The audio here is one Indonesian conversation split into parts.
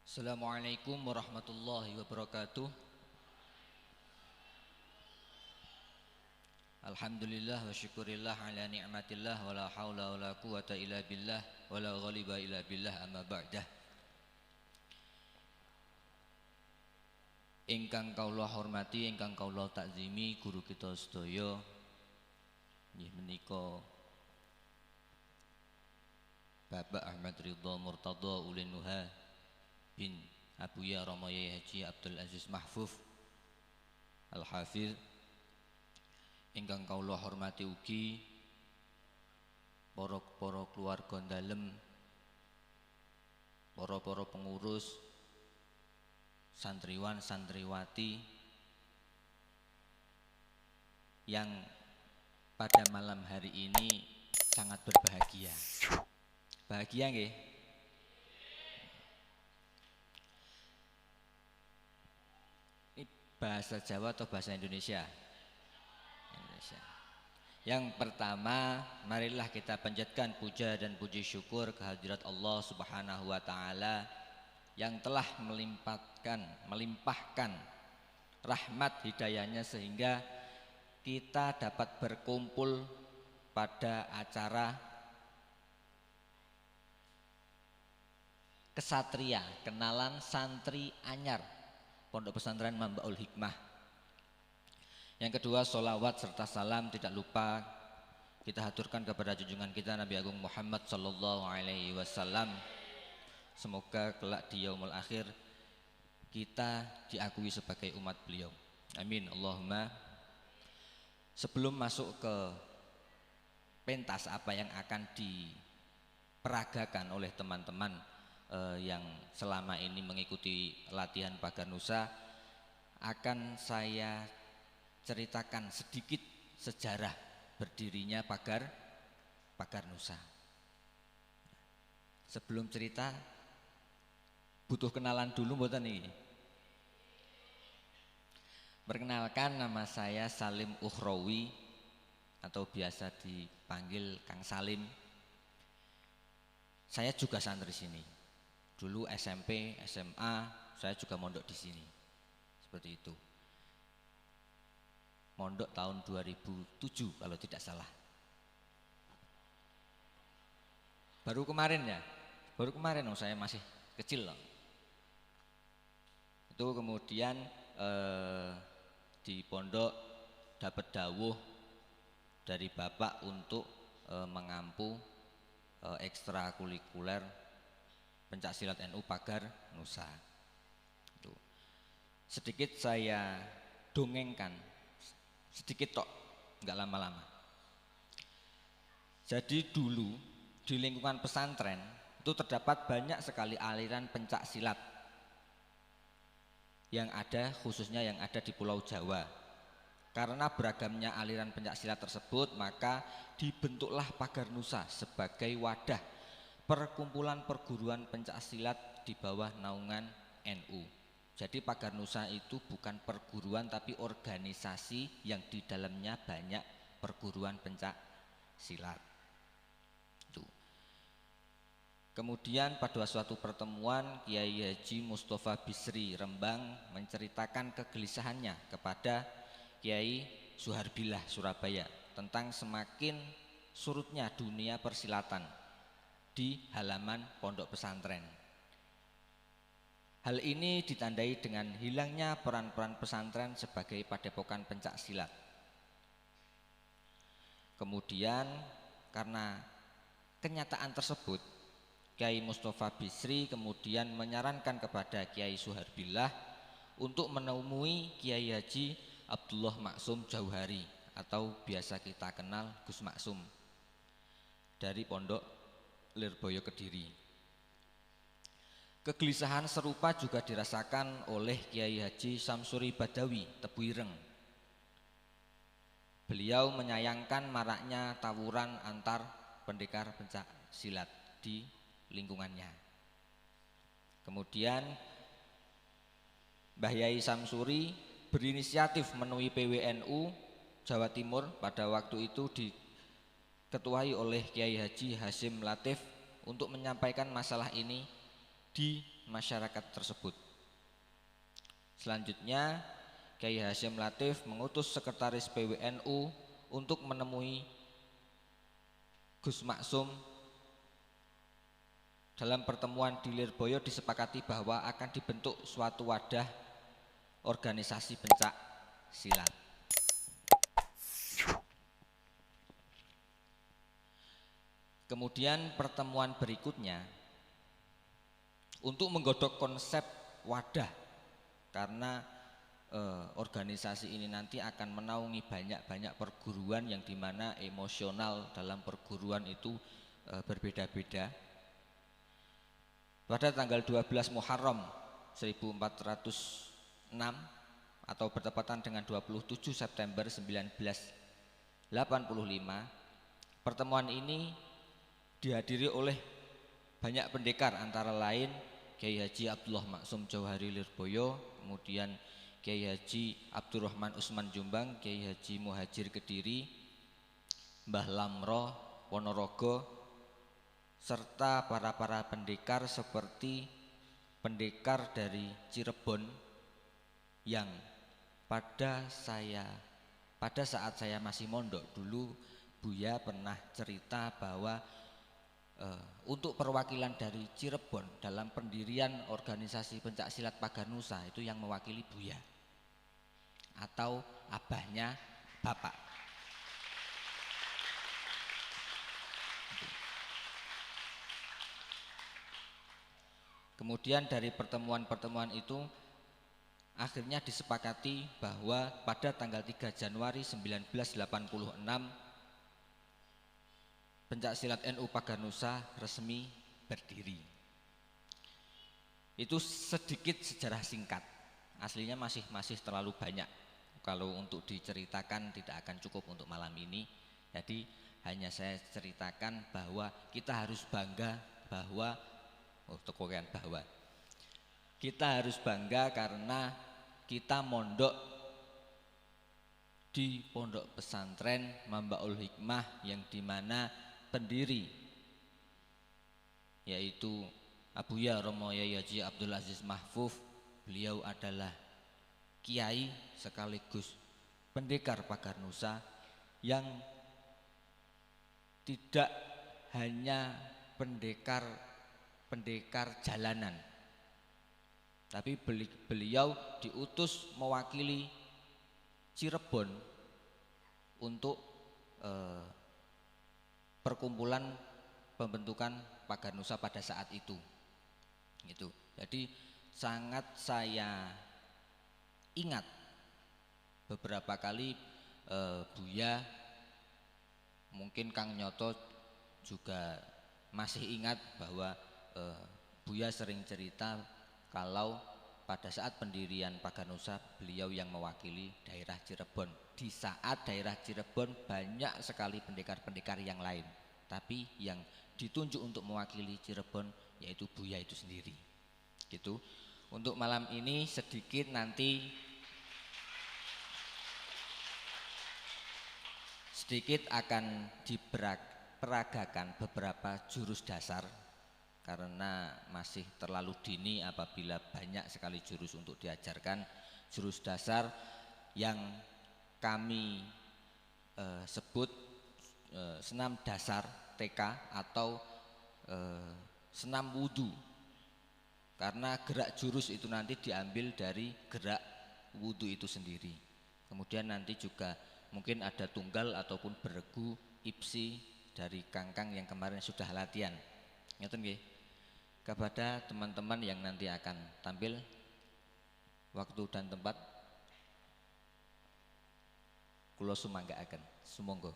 Assalamualaikum warahmatullahi wabarakatuh. Alhamdulillah wa syukurillah ala ni'matillah wa la hawla wa la quwata illa billah wa la ghaliba illa billah amma ba'dah. Ingkang kaula hormati, ingkang kaula takzimi guru kita sedaya nggih menika Bapak Ahmad Ridha Murtadha Ulin Nuha bin Abuya Ramaya Haji Abdul Aziz Mahfuz Al-Hafiz. Ingkang kaula hormati ugi para keluarga dalem, para pengurus, santriwan santriwati yang pada malam hari ini sangat berbahagia. Bahagia nggih? Ini bahasa Jawa atau bahasa Indonesia? Indonesia. Yang pertama, marilah kita panjatkan puja dan puji syukur kehadirat Allah Subhanahu wa taala yang telah melimpahkan rahmat hidayahnya sehingga kita dapat berkumpul pada acara kesatria, kenalan santri anyar Pondok Pesantren Mambaul Hikmah. Yang kedua, sholawat serta salam tidak lupa kita haturkan kepada junjungan kita Nabi Agung Muhammad sallallahu alaihi wasallam. Semoga kelak di yaumul akhir kita diakui sebagai umat beliau. Amin Allahumma. Sebelum masuk ke pentas apa yang akan diperagakan oleh teman-teman yang selama ini mengikuti latihan Pagar Nusa, akan saya ceritakan sedikit sejarah berdirinya Pagar Nusa. Sebelum cerita, butuh kenalan dulu mboten iki? Perkenalkan, nama saya Salim Ukhrawi atau biasa dipanggil Kang Salim. Saya juga santri sini. Dulu SMP, SMA, saya juga mondok di sini. Seperti itu. Mondok tahun 2007 kalau tidak salah. Baru kemarin saya masih kecil loh. Itu kemudian di pondok dapat dawuh dari bapak untuk mengampu ekstrakurikuler pencaksilat NU Pagar Nusa. Itu. Sedikit saya dongengkan, sedikit tok, nggak lama-lama. Jadi dulu di lingkungan pesantren itu terdapat banyak sekali aliran pencaksilat yang ada, khususnya yang ada di Pulau Jawa. Karena beragamnya aliran pencaksilat tersebut, maka dibentuklah Pagar Nusa sebagai wadah perkumpulan perguruan pencaksilat di bawah naungan NU. Jadi Pagar Nusa itu bukan perguruan tapi organisasi yang di dalamnya banyak perguruan pencaksilat. Kemudian pada suatu pertemuan Kiai Haji Mustafa Bisri Rembang menceritakan kegelisahannya kepada Kiai Suharbillah Surabaya tentang semakin surutnya dunia persilatan di halaman pondok pesantren. Hal ini ditandai dengan hilangnya peran-peran pesantren sebagai padepokan pencaksilat. Kemudian karena kenyataan tersebut, Kiai Mustafa Bisri kemudian menyarankan kepada Kiai Suharbillah untuk menemui Kiai Haji Abdullah Maksum Jauhari atau biasa kita kenal Gus Maksum dari Pondok Lirboyo Kediri. Kegelisahan serupa juga dirasakan oleh Kiai Haji Samsuri Badawi Tebuireng. Beliau menyayangkan maraknya tawuran antar pendekar pencaksilat di lingkungannya. Kemudian Mbah Yai Samsuri berinisiatif menemui PWNU Jawa Timur pada waktu itu diketuai oleh Kiai Haji Hasim Latif untuk menyampaikan masalah ini di masyarakat tersebut. Selanjutnya, Kiai Hasyim Latif mengutus sekretaris PWNU untuk menemui Gus Maksum. Dalam pertemuan di Lirboyo disepakati bahwa akan dibentuk suatu wadah organisasi pencak silat. Kemudian pertemuan berikutnya untuk menggodok konsep wadah, karena organisasi ini nanti akan menaungi banyak perguruan yang dimana emosional dalam perguruan itu berbeda-beda. Pada tanggal 12 Muharram 1406 atau bertepatan dengan 27 September 1985, pertemuan ini dihadiri oleh banyak pendekar, antara lain Kiai Haji Abdullah Maksum Jauhari Lirboyo, kemudian Kiai Haji Abdurrahman Usman Jombang, Kiai Haji Muhajir Kediri, Mbah Lamro Ponorogo, serta para pendekar seperti pendekar dari Cirebon yang pada saat saya masih mondok dulu, Buya pernah cerita bahwa untuk perwakilan dari Cirebon dalam pendirian organisasi pencak silat Paganusa itu yang mewakili Buya atau abahnya bapak. Kemudian dari pertemuan-pertemuan itu akhirnya disepakati bahwa pada tanggal 3 Januari 1986 pencak silat NU Paganusa resmi berdiri. Itu sedikit sejarah singkat. Aslinya masih terlalu banyak. Kalau untuk diceritakan tidak akan cukup untuk malam ini. Jadi hanya saya ceritakan bahwa kita harus bangga bahwa kita harus bangga karena kita mondok di pondok pesantren Mambaul Hikmah yang dimana pendiri yaitu Abuya Romo Yai Haji Abdul Aziz Mahfuz. Beliau adalah kiai sekaligus pendekar Paganusa yang tidak hanya pendekar jalanan, tapi beliau diutus mewakili Cirebon untuk perkumpulan pembentukan Paganusa pada saat itu. Gitu. Jadi sangat saya ingat beberapa kali Buya, mungkin Kang Nyoto juga masih ingat bahwa Buya sering cerita kalau pada saat pendirian Paganusa beliau yang mewakili daerah Cirebon. Di saat daerah Cirebon banyak sekali pendekar-pendekar yang lain, tapi yang ditunjuk untuk mewakili Cirebon yaitu Buya itu sendiri. Gitu. Untuk malam ini sedikit akan diperagakan beberapa jurus dasar, karena masih terlalu dini apabila banyak sekali jurus untuk diajarkan. Jurus dasar yang kami sebut senam dasar TK atau senam wudu, karena gerak jurus itu nanti diambil dari gerak wudu itu sendiri. Kemudian nanti juga mungkin ada tunggal ataupun beregu ipsi dari Kangkang yang kemarin sudah latihan. Ngeten nggih. Kepada teman-teman yang nanti akan tampil, waktu dan tempat kula sumanggaaken. Sumangga.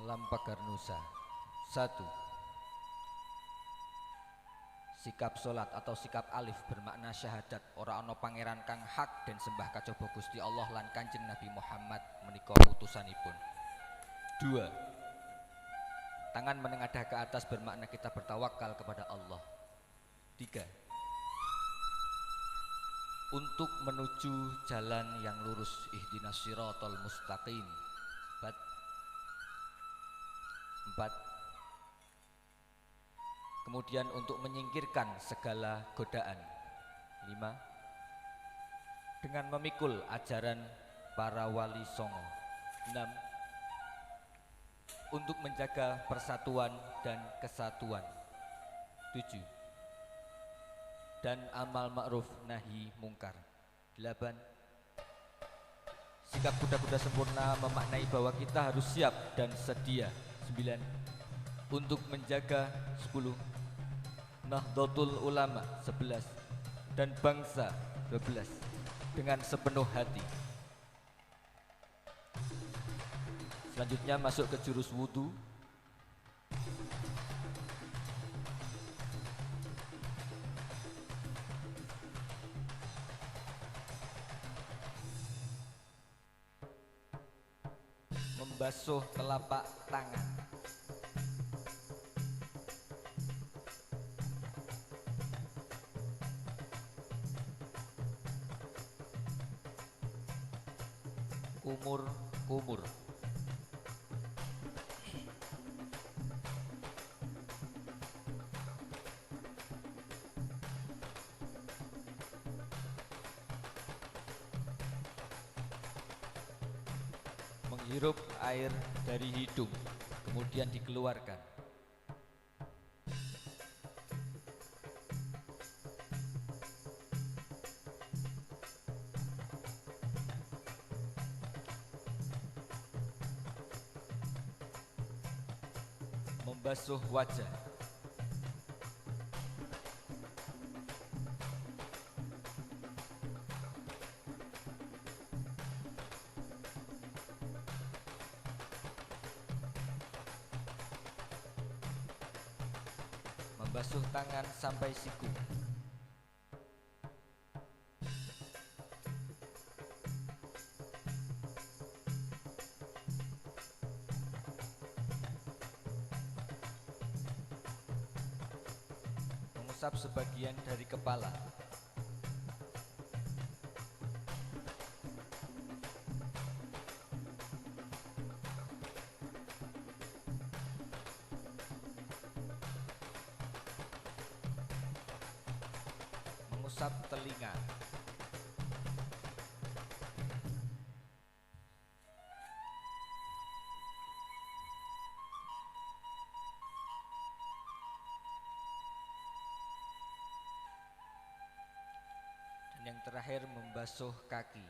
Salam pagar nusa. 1. Sikap solat atau sikap alif bermakna syahadat ora ana pangeran kang hak dan sembah kajaba Gusti Allah lan Kanjeng Nabi Muhammad menika utusanipun. 2. Tangan menengadah ke atas bermakna kita bertawakal kepada Allah. 3. Untuk menuju jalan yang lurus, ihdinas siratal mustaqim. 4. Kemudian untuk menyingkirkan segala godaan. 5. Dengan memikul ajaran para wali songo. 6. Untuk menjaga persatuan dan kesatuan. 7. Dan amal ma'ruf nahi mungkar. 8. Sikap kuda-kuda sempurna memaknai bahwa kita harus siap dan sedia. 9. Untuk menjaga. 10. Nahdlatul Ulama. 11. Dan bangsa. 12. Dengan sepenuh hati. Selanjutnya masuk ke jurus wudu. Membasuh telapak tangan. Kumur-kumur. Menghirup air dari hidung, kemudian dikeluarkan. Membasuh wajah. Membasuh tangan sampai siku. Mengusap sebagian dari kepala. Mengusap telinga. Dan yang terakhir membasuh kaki.